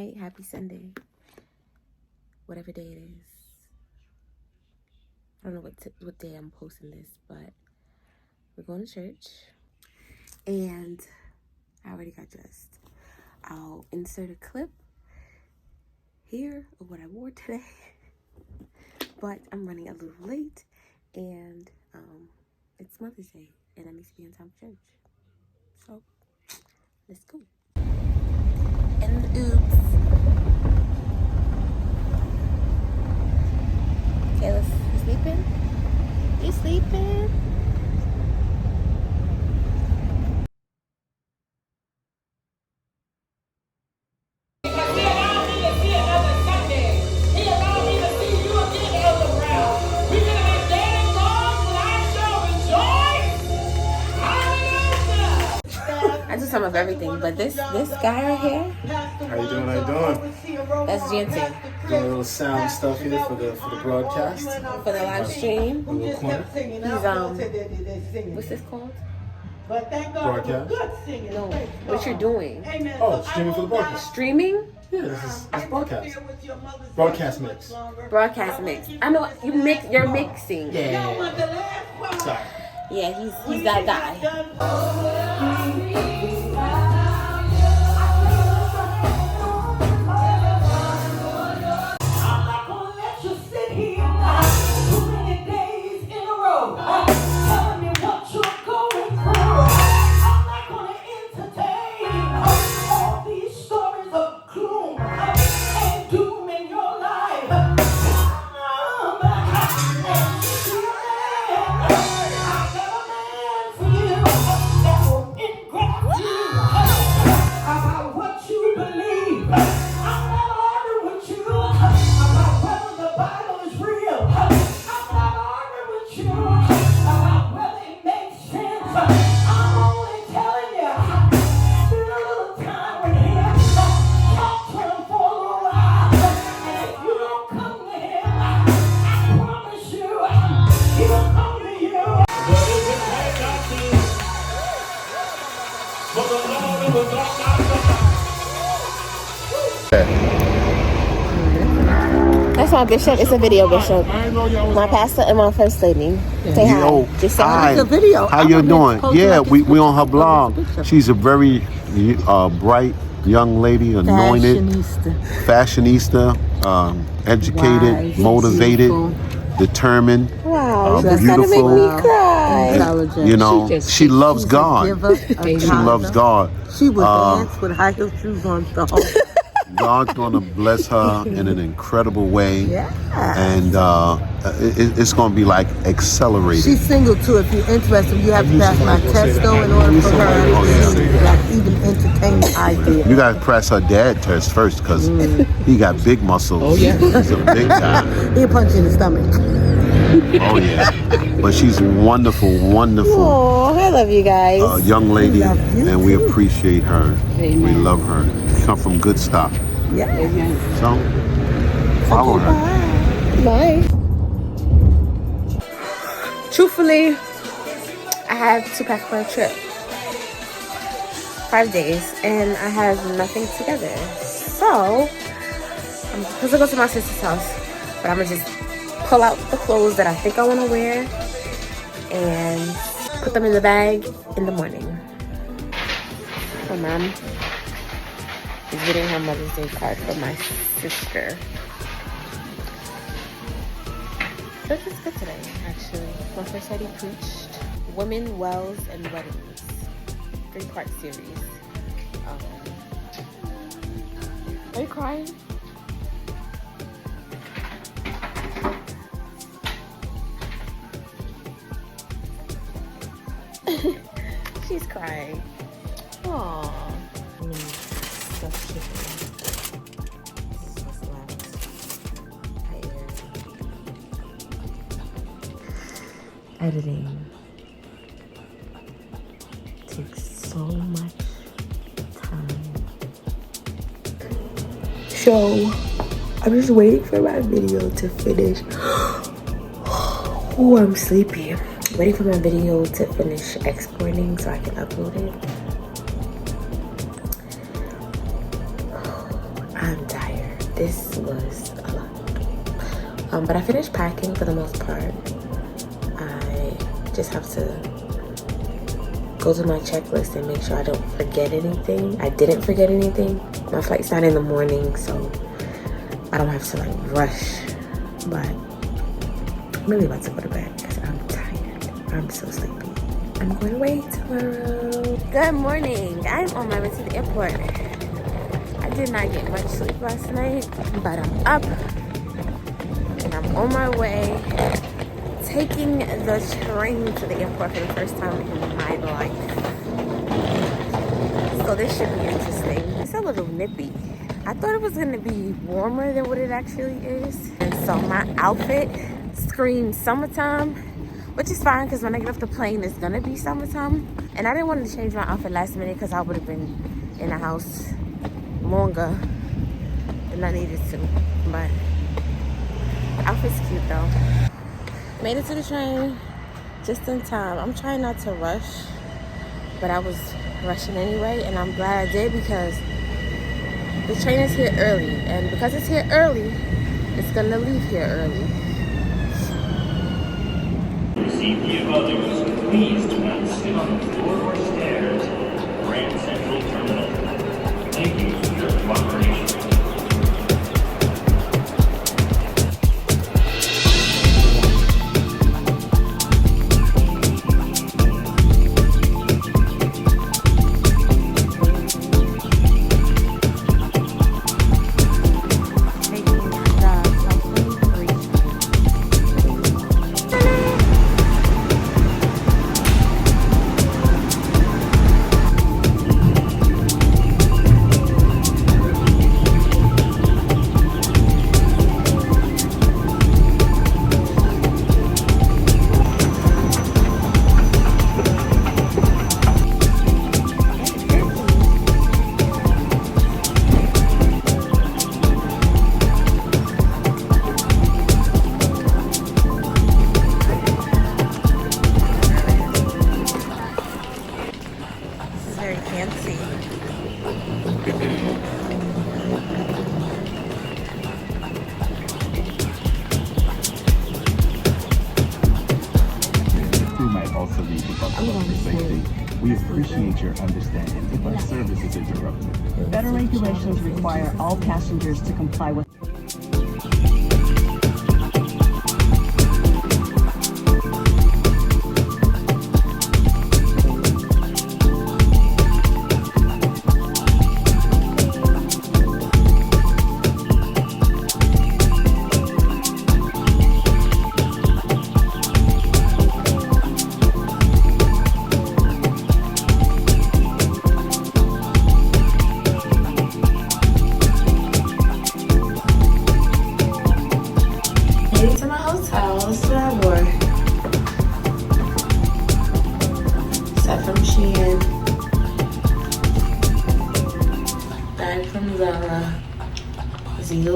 night, happy Sunday. Whatever day it is. I don't know what day I'm posting this, but we're going to church. And I already got dressed. I'll insert a clip here of what I wore today. But I'm running a little late, and it's Mother's Day, and I need to be in time for church. So, let's go. And oops. Okay, you sleeping? You sleeping? I do some of everything, but this guy right here. How you doing? How you doing? That's Jansen. Doing a little sound stuff here for the broadcast. For the live stream. A little corner. He's what's this called? Broadcast. No, what you're doing? Oh, streaming for the broadcast. Streaming? Yeah, this is broadcast. Broadcast mix. Broadcast mix. I know you mix. You're mixing. Yeah. Sorry. Yeah, he's that guy. That's my bishop. It's a video, Bishop. My pastor and my first lady. Say hi. Yo, just say hi. hi. Video. How you doing? Yeah, we on her blog. She's a very bright young lady, anointed, fashionista, educated, Wise, motivated, beautiful. determined, Wow, she's beautiful. gonna make me cry. Intelligent. You know, she loves God. She loves God. She would dance with high heel shoes on the whole. God's gonna bless her in an incredible way, and it's gonna be like accelerated. She's single too. If you're interested, you have to pass my test though in order for her to like even entertain the idea. You gotta press her dad test first, because he got big muscles. Oh yeah, he's a big guy. He'll punch you in the stomach. Oh yeah, but she's wonderful, wonderful. Oh, I love you guys. Young lady, and we appreciate her. Amen. We love her. She come from good stock. Yeah. So follow her. Bye. Truthfully, I have to pack for a trip. 5 days, and I have nothing together. So I'm supposed to go to my sister's house, but I'm gonna just pull out the clothes that I think I want to wear and put them in the bag in the morning. My mom is getting her Mother's Day card for my sister. Church was good today, actually. My first lady preached Women, Wells, and Weddings. 3-part series. Are you crying? She's crying. Aww. Stuffed chicken. Editing takes so much time. So I'm just waiting for my video to finish. Oh, I'm sleepy. Waiting for my video to finish exporting so I can upload it. I'm this was a lot. But I finished packing for the most part. I just have to go to my checklist and make sure I don't forget anything. I didn't forget anything. My flight's not in the morning, so I don't have to like rush. But I'm really about to go to bed because I'm tired. I'm so sleepy. I'm going away tomorrow. Good morning. I'm on my way to the airport. I did not get much sleep last night, but I'm up and I'm on my way, taking the train to the airport for the first time in my life. So this should be interesting. It's a little nippy. I thought it was gonna be warmer than what it actually is. And so my outfit screams summertime, which is fine because when I get off the plane, it's gonna be summertime. And I didn't want to change my outfit last minute because I would have been in the house longer than I needed to. But the outfit's cute though. Made it to the train just in time. I'm trying not to rush, but I was rushing anyway, and I'm glad I did because the train is here early, and because it's here early, it's gonna leave here early. Safety of others, please do not sit on the floor or stairs. Grand Central Terminal. Thank you for your cooperation. We appreciate your understanding if our service is interrupted. Better regulations require all passengers to comply with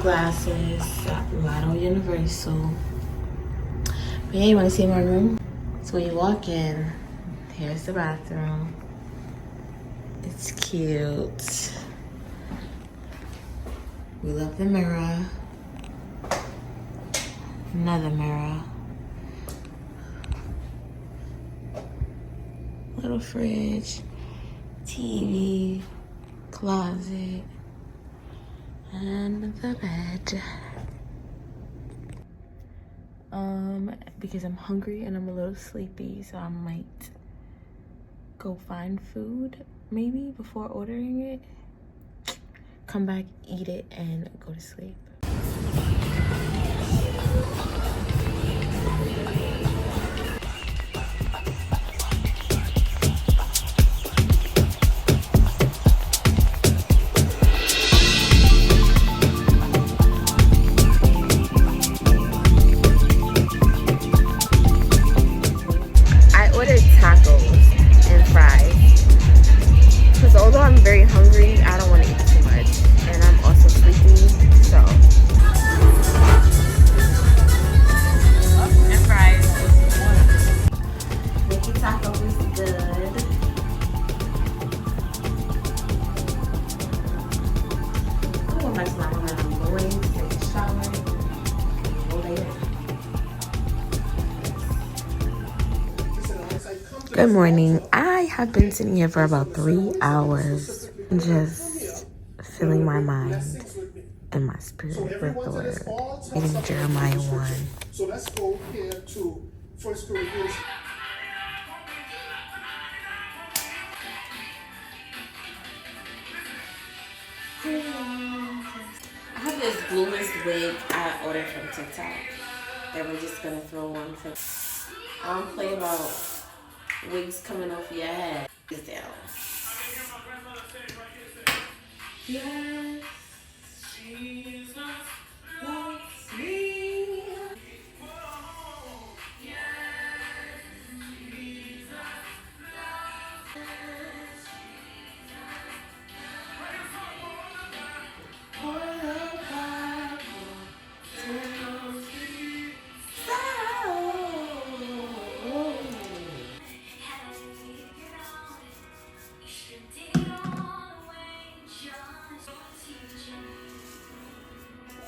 glasses, Lotto Universal. But yeah, you want to see my room? So when you walk in, here's the bathroom. It's cute. We love the mirror. Another mirror. Little fridge, TV, closet, and the bed. Because I'm hungry and I'm a little sleepy, so I might go find food maybe before ordering it, come back, eat it, and go to sleep. Although I'm very hungry, I don't want to eat too much, and I'm also sleepy, so Good morning. I have been sitting here for about 3 hours, just filling my mind and my spirit with the word. Reading Jeremiah 1. So let's go here to 1 Corinthians. I have this bluest wig I ordered from TikTok that we're just gonna throw on for. I don't play about wigs coming off your head. It's down. Yes, Jesus loves me.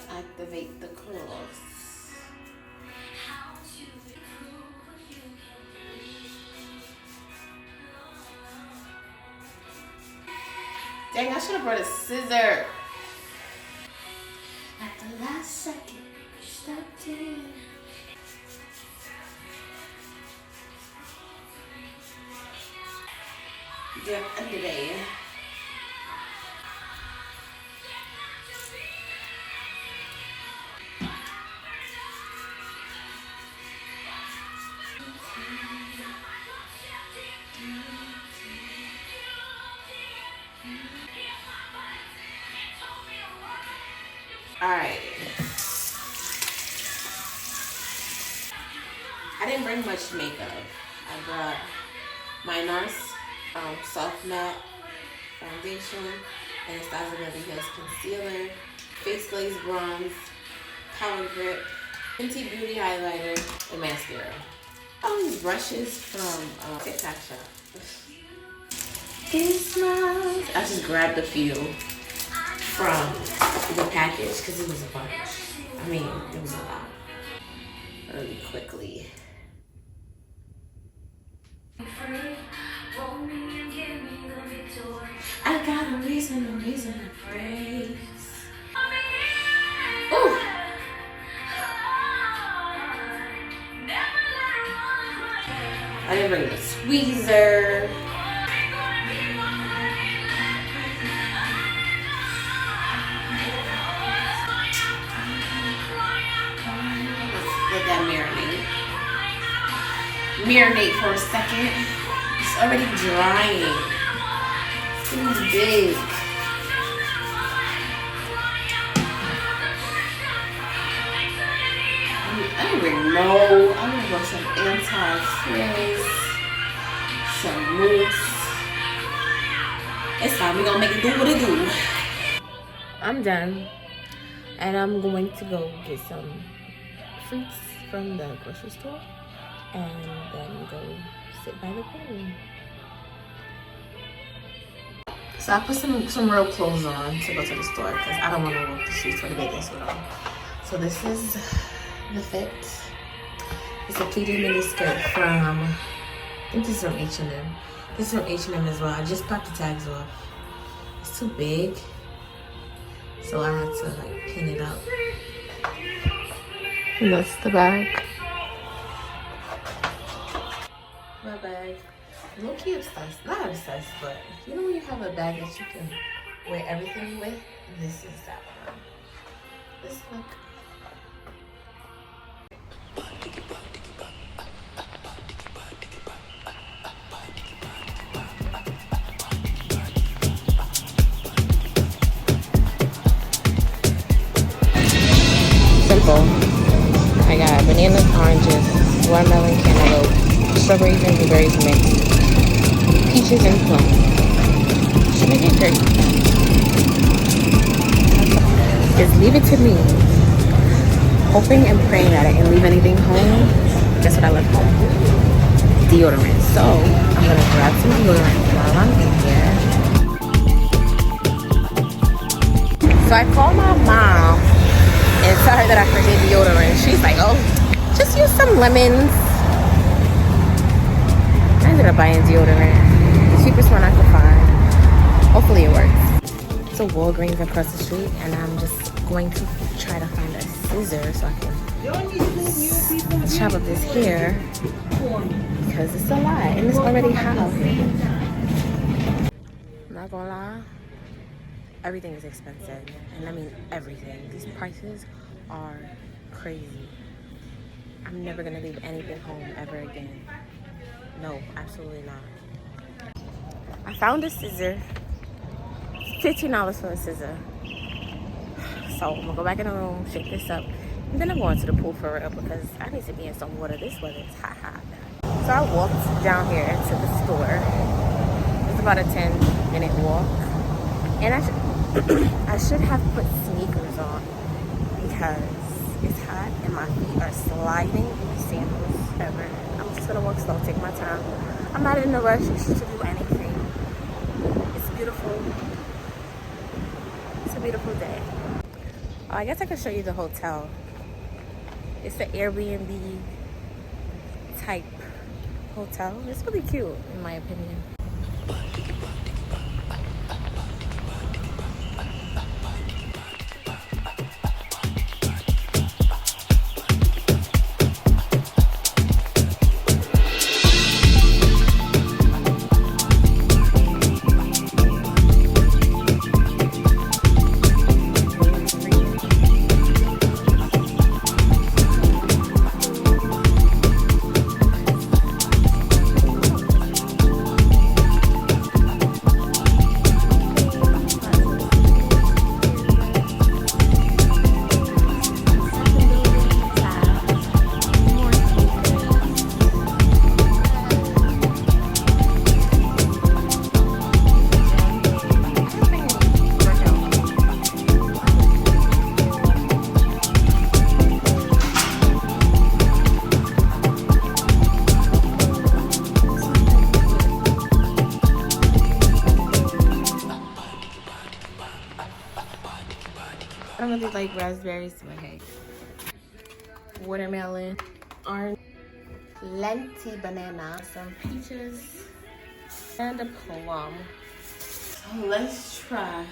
Activate the cross. Dang, I should have brought a scissor. At the last second, stepped in. Yeah, end the day. Alright. I didn't bring much makeup. I brought my NARS Soft Matte Foundation, Anastasia Beverly Hills Concealer, Face Glaze Bronze, Power Grip, Fenty Beauty Highlighter, and mascara. All these brushes from TikTok shop. It smells. I just grabbed a few from the package because it was a bunch. I mean, it was a lot. Really quickly. I got a reason to praise. Ooh. I didn't bring the squeezer. Let that marinate for a second. It's already drying. It's getting big. I don't even know. I'm gonna go some anti-frizz, some mousse. It's time. We're gonna make it do what it do. I'm done, and I'm going to go get some fruits from the grocery store and then go sit by the pool. So I put some real clothes on to go to the store because I don't want to walk the streets for the biggest with on. So this is the fit. It's a pleated mini skirt from, I think this is from H&M. This is from H&M as well. I just popped the tags off. It's too big, so I had to like pin it up. And that's the bag. My bag. Low-key obsessed. Not obsessed, but you know when you have a bag that you can wear everything with? This is that one. This look. Simple. I got bananas, oranges, watermelon, cantaloupe, strawberries and blueberries mixed, peaches and plum. Should make it great. Just leave it to me. Hoping and praying that I didn't leave anything home. Guess what I left home? Deodorant. So I'm gonna grab some deodorant while I'm in here. So I called my mom and tell her that I forget deodorant. She's like, oh, just use some lemons. I said, ended up buying deodorant. The cheapest one I could find. Hopefully it works. It's a Walgreens across the street, and I'm just going to try to find a scissor so I can chop up this hair because it's a lot and it's already hot out here. I'm not gonna lie, everything is expensive, and I mean everything. These prices are crazy. I'm never gonna leave anything home ever again. No, absolutely not. I found a scissor. $15 for a scissor. So I'm gonna go back in the room, shake this up, and then I'm going to the pool for real because I need to be in some water. This weather is hot. So I walked down here to the store. It's about a 10-minute walk, and I should have put sneakers on because it's hot and my feet are sliding. Sandals ever. I'm just gonna walk slow, take my time. I'm not in a rush to do anything. It's beautiful. It's a beautiful day. Oh, I guess I could show you the hotel. It's the Airbnb type hotel. It's really cute in my opinion. I don't really like raspberries, but hey. Watermelon, orange, lenti banana, some peaches, and a plum. So let's try.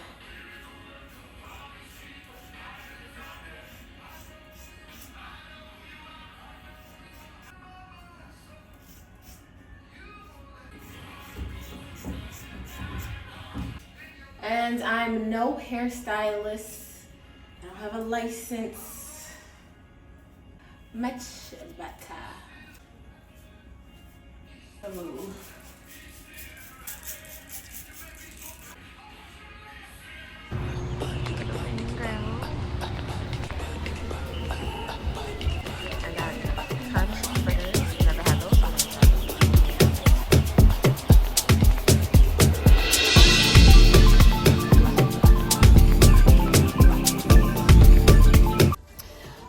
And I'm no hairstylist. I don't have a license. Much better. Ooh.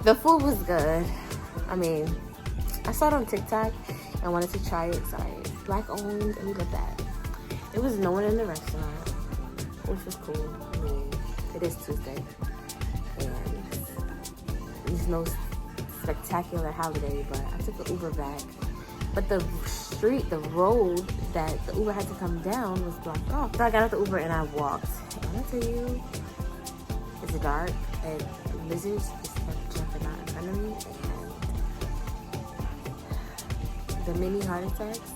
The food was good. I mean, I saw it on TikTok and wanted to try it. Sorry, it's black owned, and look at that. It was no one in the restaurant, which was cool. I mean, it is Tuesday, and there's no spectacular holiday, but I took the Uber back. But the street, the road that the Uber had to come down was blocked off. So I got out the Uber and I walked. And I'm gonna tell you, it's dark and lizards just kept jumping out in front of me, and the mini heart attacks,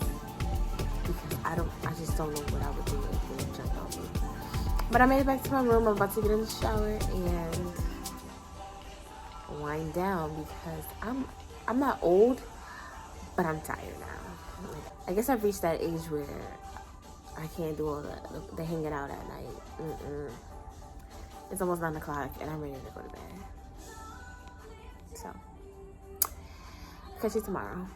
because I just don't know what I would do if they jumped on me. But I made it back to my room. I'm about to get in the shower and wind down because I'm not old, but I'm tired now. Like, I guess I've reached that age where I can't do all the hanging out at night. It's almost 9 o'clock and I'm ready to go to bed. So, catch you tomorrow.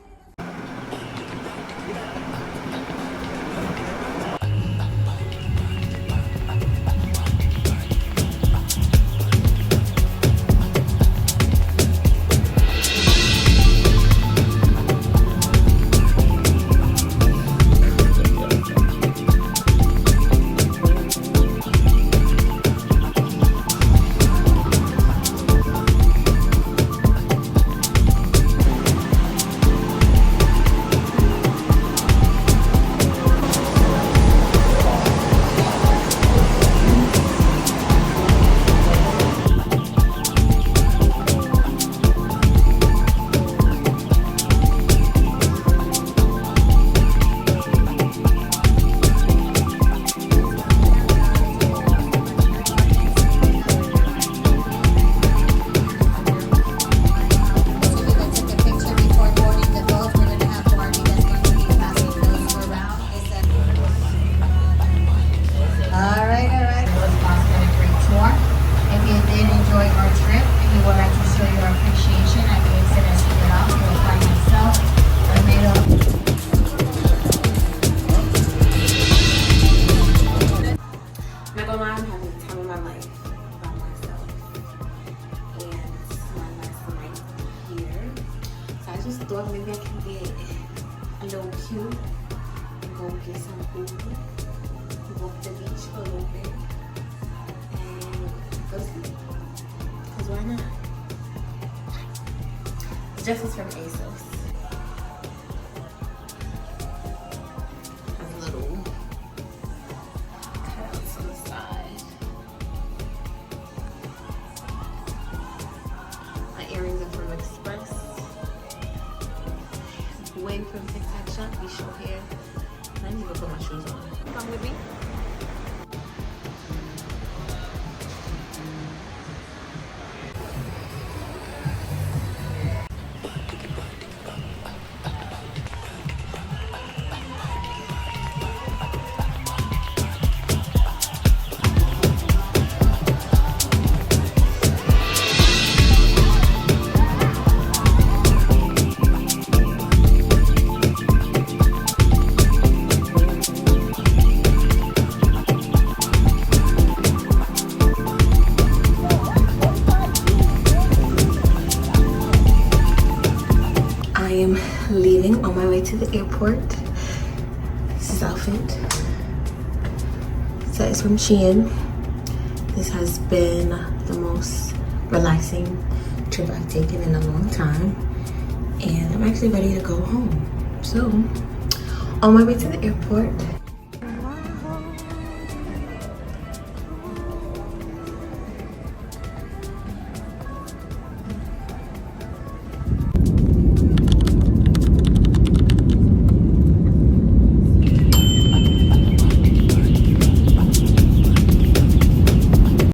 cute. Go get some food. Walk the beach for a little bit. And go sleep. Because why not? It's just from ASOS. Has a little cutouts on the side. My earrings are from Express. Wig from TikTok Shop. Be sure here. I need to go put my shoes on. Come with me. I am leaving on my way to the airport. This is outfit. So it's from Shein. This has been the most relaxing trip I've taken in a long time. And I'm actually ready to go home. So, on my way to the airport,